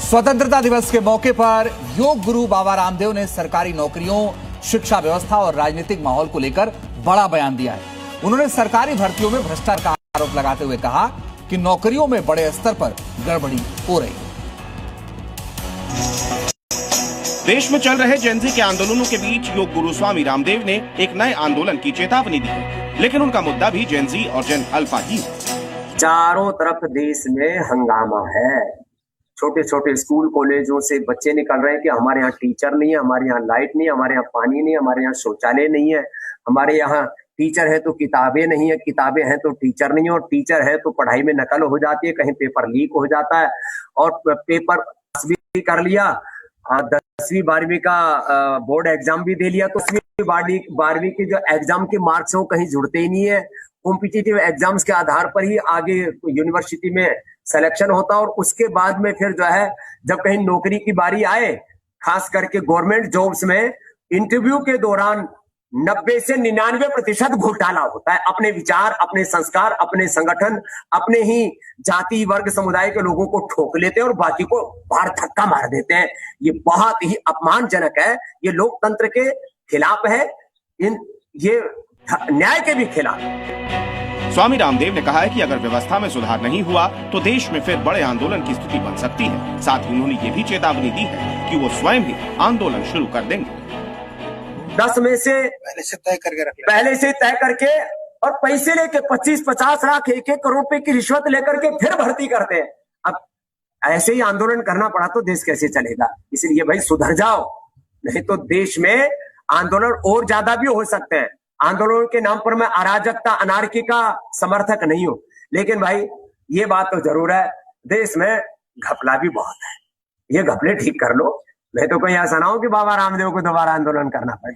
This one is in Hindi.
स्वतंत्रता दिवस के मौके पर योग गुरु बाबा रामदेव ने सरकारी नौकरियों, शिक्षा व्यवस्था और राजनीतिक माहौल को लेकर बड़ा बयान दिया है। उन्होंने सरकारी भर्तियों में भ्रष्टाचार का आरोप लगाते हुए कहा कि नौकरियों में बड़े स्तर पर गड़बड़ी हो रही है। देश में चल रहे जेनजी के आंदोलनों के बीच योग गुरु स्वामी रामदेव ने एक नए आंदोलन की चेतावनी दी है, लेकिन उनका मुद्दा भी जेनजी और जेन अल्फा ही है। चारों तरफ देश में हंगामा है। छोटे छोटे स्कूल कॉलेजों से बच्चे निकल रहे हैं कि हमारे यहाँ टीचर नहीं है, हमारे यहाँ लाइट नहीं है, हमारे यहाँ पानी नहीं है, हमारे यहाँ शौचालय नहीं है, हमारे यहाँ टीचर है तो किताबें नहीं है, किताबें हैं तो टीचर नहीं है, और टीचर है तो पढ़ाई में नकल हो जाती है, कहीं पेपर लीक हो जाता है, और पेपर पास भी कर लिया, 10वीं 12वीं का बोर्ड एग्जाम भी दे लिया, तो 10वीं 12वीं के जो एग्जाम के मार्क्स हैं वो कहीं जुड़ते ही नहीं है। कॉम्पिटिटिव एग्जाम्स के आधार पर ही आगे यूनिवर्सिटी में सिलेक्शन होता है, और उसके बाद में फिर जो है जब कहीं नौकरी की बारी आए, खास करके गवर्नमेंट जॉब्स में इंटरव्यू के दौरान 90 से 99% घोटाला होता है। अपने विचार, अपने संस्कार, अपने संगठन, अपने ही जाति वर्ग समुदाय के लोगों को ठोक लेते हैं और बाकी को बाहर धक्का मार देते हैं। ये बहुत ही अपमानजनक है, ये लोकतंत्र के खिलाफ है, ये न्याय के भी खिलाफ है। स्वामी रामदेव ने कहा है कि अगर व्यवस्था में सुधार नहीं हुआ तो देश में फिर बड़े आंदोलन की स्थिति बन सकती है। साथ ही उन्होंने ये भी चेतावनी दी है कि वो स्वयं ही आंदोलन शुरू कर देंगे। 10 में से पहले से तय करके और पैसे लेके 25-50 लाख 1-1 करोड़ रुपए की रिश्वत लेकर के फिर भर्ती करते हैं। अब ऐसे ही आंदोलन करना पड़ा तो देश कैसे चलेगा? इसलिए भाई सुधर जाओ, नहीं तो देश में आंदोलन और ज्यादा भी हो सकते हैं। आंदोलन के नाम पर मैं अराजकता, अनार्की का समर्थक नहीं हूं, लेकिन भाई ये बात तो जरूर है, देश में घपला भी बहुत है। ये घपले ठीक कर लो, नहीं तो कोई ऐसा ना हो कि बाबा रामदेव को दोबारा आंदोलन करना पड़े।